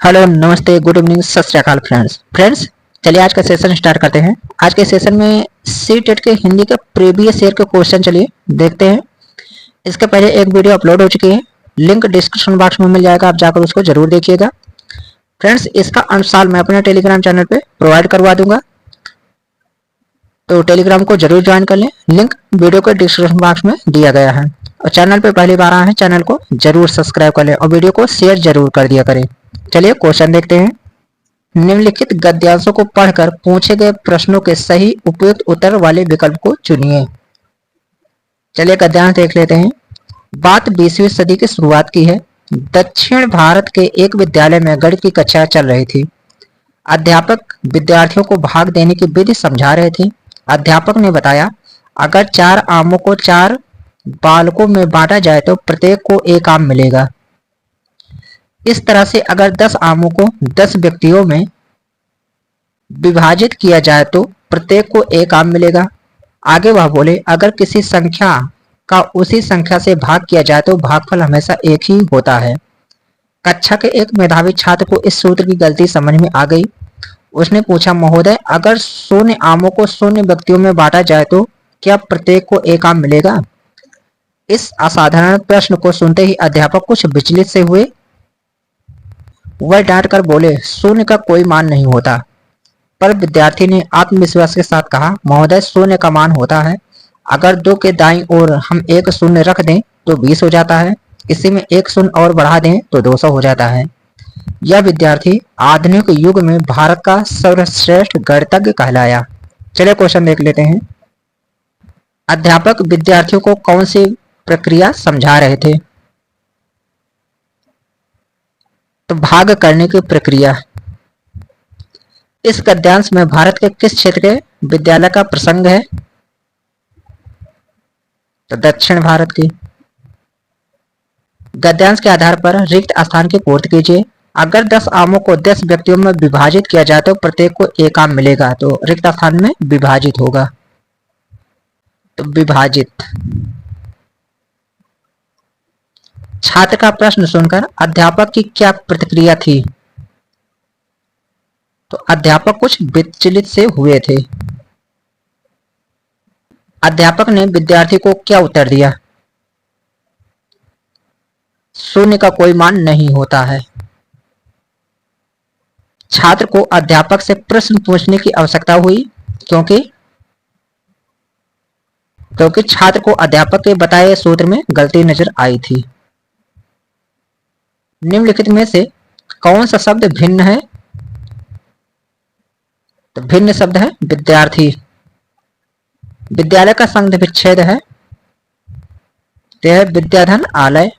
Hello, नमस्ते, good evening, सत श्री अकाल फ्रेंड्स। चलिए आज का सेशन स्टार्ट करते हैं। आज के सेशन में सी टेट के हिंदी के प्रीवियस ईयर के क्वेश्चन चलिए देखते हैं। इसके पहले एक वीडियो अपलोड हो चुकी है, लिंक डिस्क्रिप्शन बॉक्स में मिल जाएगा, आप जाकर उसको जरूर देखिएगा। फ्रेंड्स, इसका अनुसार मैं अपने टेलीग्राम चैनल पे प्रोवाइड करवा दूंगा, तो टेलीग्राम को जरूर ज्वाइन कर लें। लिंक वीडियो के डिस्क्रिप्शन बॉक्स में दिया गया है। और चैनल पे पहली बार आए हैं, चैनल को जरूर सब्सक्राइब कर लें और वीडियो को शेयर जरूर कर दिया करें। चलिए क्वेश्चन देखते हैं। निम्नलिखित गद्यांशों को पढ़कर पूछे गए प्रश्नों के सही उपयुक्त उत्तर वाले विकल्प को चुनिए। चलिए गद्यांश देख लेते हैं। बात 20वीं सदी की शुरुआत की है। दक्षिण भारत के एक विद्यालय में गणित की कक्षा चल रही थी। अध्यापक विद्यार्थियों को भाग देने की विधि समझा रहे थे। अध्यापक ने बताया, अगर 4 आमों को 4 बालकों में बांटा जाए तो प्रत्येक को एक आम मिलेगा। इस तरह से अगर 10 आमों को 10 व्यक्तियों में विभाजित किया जाए तो प्रत्येक को एक आम मिलेगा। आगे वह बोले, अगर किसी संख्या का उसी संख्या से भाग किया जाए तो भागफल हमेशा एक ही होता है। कक्षा के एक मेधावी छात्र को इस सूत्र की गलती समझ में आ गई। उसने पूछा, महोदय, अगर 0 आमों को 0 व्यक्तियों में बांटा जाए तो क्या प्रत्येक को एक आम मिलेगा? इस असाधारण प्रश्न को सुनते ही अध्यापक कुछ विचलित से हुए। वह डांट कर बोले, 0 का कोई मान नहीं होता। पर विद्यार्थी ने आत्मविश्वास के साथ कहा, महोदय, 0 का मान होता है। अगर 2 के दाईं ओर हम एक 0 रख दें तो 20 हो जाता है। इसी में एक 0 और बढ़ा दें तो 200 हो जाता है। यह विद्यार्थी आधुनिक युग में भारत का सर्वश्रेष्ठ गणितज्ञ कहलाया। चलिए क्वेश्चन देख लेते हैं। अध्यापक विद्यार्थियों को कौन सी प्रक्रिया समझा रहे थे? तो भाग करने की प्रक्रिया। इस गद्यांश में भारत के किस क्षेत्र के विद्यालय का प्रसंग है? तो दक्षिण भारत की। गद्यांश के आधार पर रिक्त स्थान की पूर्ति कीजिए। अगर 10 आमों को 10 व्यक्तियों में विभाजित किया जाए तो प्रत्येक को एक आम मिलेगा, तो रिक्त स्थान में विभाजित होगा, तो विभाजित। छात्र का प्रश्न सुनकर अध्यापक की क्या प्रतिक्रिया थी? तो अध्यापक कुछ विचलित से हुए थे। अध्यापक ने विद्यार्थी को क्या उत्तर दिया? 0 का कोई मान नहीं होता है। छात्र को अध्यापक से प्रश्न पूछने की आवश्यकता हुई क्योंकि छात्र को अध्यापक के बताए सूत्र में गलती नजर आई थी। निम्नलिखित में से कौन सा शब्द भिन्न है? तो भिन्न शब्द है विद्यार्थी। विद्यालय का संधि विच्छेद है, यह विद्याधन आलय।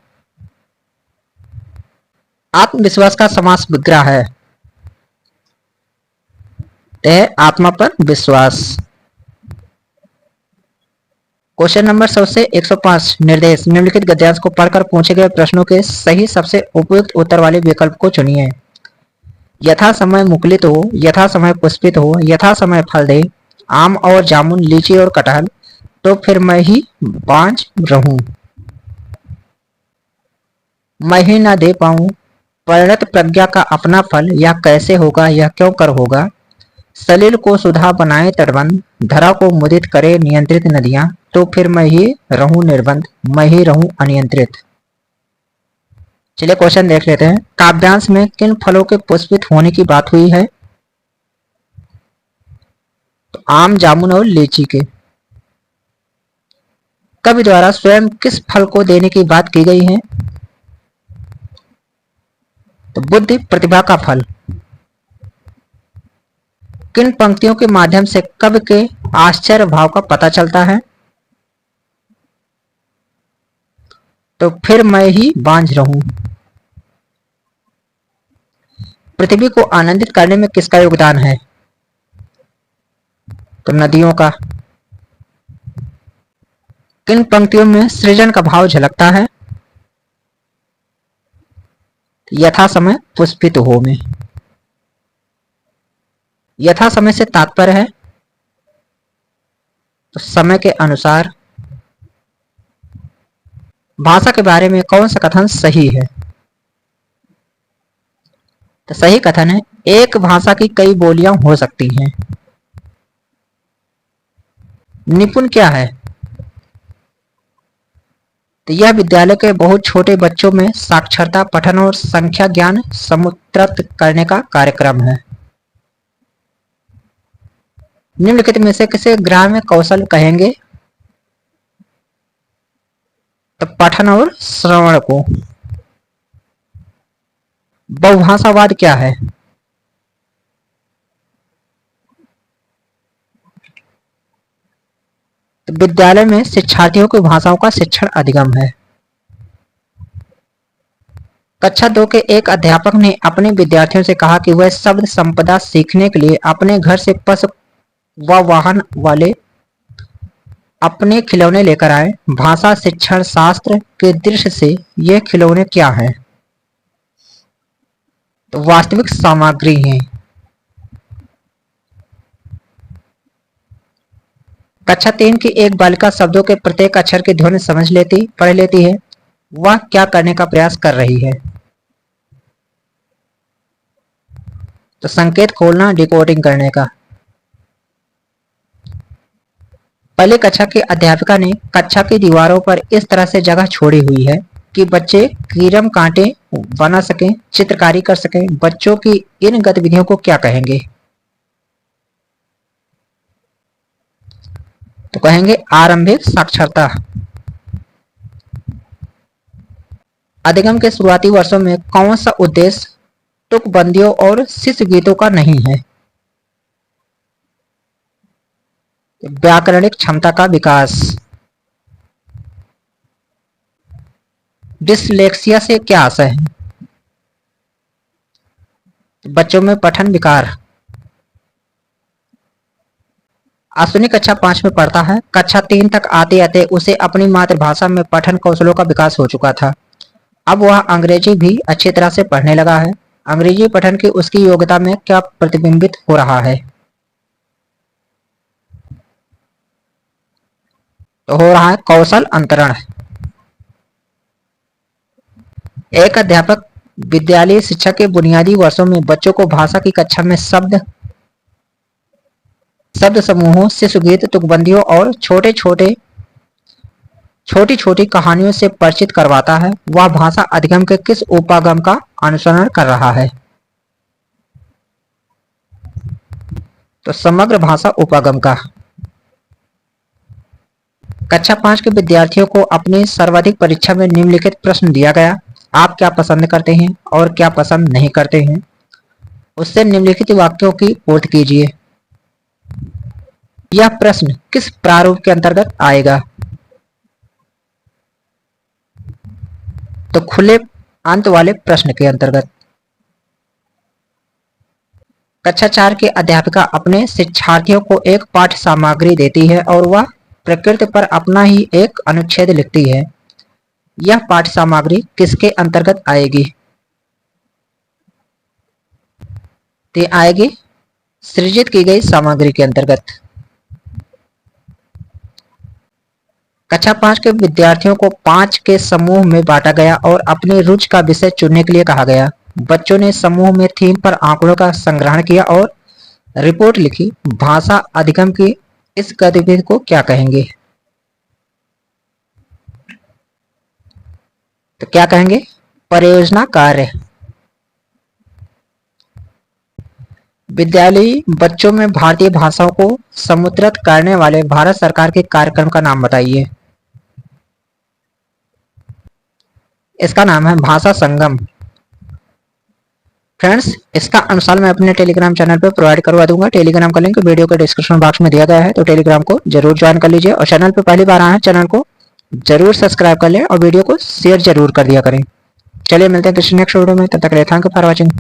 आत्मविश्वास का समास विग्रह है, यह आत्मा पर विश्वास। क्वेश्चन नंबर 100 से 105 निर्देश। निम्नलिखित गद्यांश को पढ़कर पूछे गए प्रश्नों के सही सबसे उपयुक्त उत्तर वाले विकल्प को चुनिए। यथा समय मुकुलित हो, यथा समय पुष्पित हो, यथा समय फल दे, आम और जामुन, लीची और कटहल, तो फिर मैं ही बांझ रहूं। मैं ही ना दे पाऊं परिणत प्रज्ञा का अपना फल, यह कैसे होगा, यह क्यों कर होगा। सलिल को सुधा बनाए तटबंध, धरा को मुदित करे नियंत्रित नदियां, तो फिर मैं ही रहूं निर्बंध, मैं ही रहूं अनियंत्रित। चलिए क्वेश्चन देख लेते हैं। काव्यांश में किन फलों के पुष्पित होने की बात हुई है? तो आम, जामुन और लीची के। कवि द्वारा स्वयं किस फल को देने की बात की गई है? तो बुद्धि प्रतिभा का फल। किन पंक्तियों के माध्यम से कवि के आश्चर्य भाव का पता चलता है? तो फिर मैं ही बांझ रहूं। पृथ्वी को आनंदित करने में किसका योगदान है? तो नदियों का। किन पंक्तियों में सृजन का भाव झलकता है? यथा समय पुष्पित हो में। यथा समय से तात्पर्य है तो समय के अनुसार। भाषा के बारे में कौन सा कथन सही है? तो सही कथन है एक भाषा की कई बोलियां हो सकती हैं। निपुण क्या है? तो यह विद्यालय के बहुत छोटे बच्चों में साक्षरता, पठन और संख्या ज्ञान समुद्रत करने का कार्यक्रम है। निम्नलिखित में से किसे ग्राम्य कौशल कहेंगे? तो पठन और श्रवण को। बहुभाषावाद क्या है? तो विद्यालय में शिक्षार्थियों की भाषाओं का शिक्षण अधिगम है। कक्षा 2 के एक अध्यापक ने अपने विद्यार्थियों से कहा कि वह शब्द संपदा सीखने के लिए अपने घर से पशु व वाहन वाले अपने खिलौने लेकर आए। भाषा शिक्षण शास्त्र के दृष्टि से ये खिलौने क्या हैं? तो वास्तविक सामग्री हैं। कक्षा 3 की एक बालिका शब्दों के प्रत्येक अक्षर की ध्वनि पढ़ लेती है। वह क्या करने का प्रयास कर रही है? तो संकेत खोलना, डिकोडिंग करने का। पहली कक्षा की अध्यापिका ने कक्षा की दीवारों पर इस तरह से जगह छोड़ी हुई है कि बच्चे कीरम कांटे बना सकें, चित्रकारी कर सकें। बच्चों की इन गतिविधियों को क्या कहेंगे? तो कहेंगे आरंभिक साक्षरता। अधिगम के शुरुआती वर्षों में कौन सा उद्देश्य तुकबंदियों और शिशु गीतों का नहीं है? व्याकरणिक क्षमता का विकास। डिसलेक्सिया से क्या आशय है? बच्चों में पठन विकार। अश्विनी कक्षा 5 में पढ़ता है। कक्षा 3 तक आते आते उसे अपनी मातृभाषा में पठन कौशलों का विकास हो चुका था। अब वह अंग्रेजी भी अच्छी तरह से पढ़ने लगा है। अंग्रेजी पठन की उसकी योग्यता में क्या प्रतिबिंबित हो रहा है? तो हो रहा है कौशल अंतरण। एक अध्यापक विद्यालय शिक्षा के बुनियादी वर्षों में बच्चों को भाषा की कक्षा में शब्द समूहों, शिशु गीत, तुकबंदियों और छोटी छोटी कहानियों से परिचित करवाता है। वह भाषा अधिगम के किस उपागम का अनुसरण कर रहा है? तो समग्र भाषा उपागम का। कक्षा 5 के विद्यार्थियों को अपनी सर्वाधिक परीक्षा में निम्नलिखित प्रश्न दिया गया। आप क्या पसंद करते हैं और क्या पसंद नहीं करते हैं? उससे निम्नलिखित वाक्यों की पूर्ति कीजिए। यह प्रश्न किस प्रारूप के अंतर्गत आएगा? तो खुले अंत वाले प्रश्न के अंतर्गत। कक्षा 4 की अध्यापिका अपने शिक्षार्थियों को एक पाठ्य सामग्री देती है और वह प्रकृति पर अपना ही एक अनुच्छेद लिखती है। यह पाठ्य सामग्री किसके अंतर्गत आएगी? तो आएगी सृजित की गई सामग्री के अंतर्गत। कक्षा 5 के विद्यार्थियों को 5 के समूह में बांटा गया और अपनी रुचि का विषय चुनने के लिए कहा गया। बच्चों ने समूह में थीम पर आंकड़ों का संग्रहण किया और रिपोर्ट लिखी। भाषा अधिगम की इस गतिविधि को क्या कहेंगे? तो क्या कहेंगे? परियोजना कार्य। विद्यालयी बच्चों में भारतीय भाषाओं को समुद्रत करने वाले भारत सरकार के कार्यक्रम का नाम बताइए। इसका नाम है भाषा संगम। फ्रेंड्स, इसका अनुसार मैं अपने टेलीग्राम चैनल पर प्रोवाइड करवा दूंगा। टेलीग्राम का लिंक वीडियो के डिस्क्रिप्शन बॉक्स में दिया गया है, तो टेलीग्राम को जरूर ज्वाइन कर लीजिए और चैनल पर पहली बार आए हैं चैनल को जरूर सब्सक्राइब कर लें और वीडियो को शेयर जरूर कर दिया करें। चलिए मिलते हैं किसी नेक्स्ट वीडियो में, तब तक के लिए थैंक यू फॉर वॉचिंग।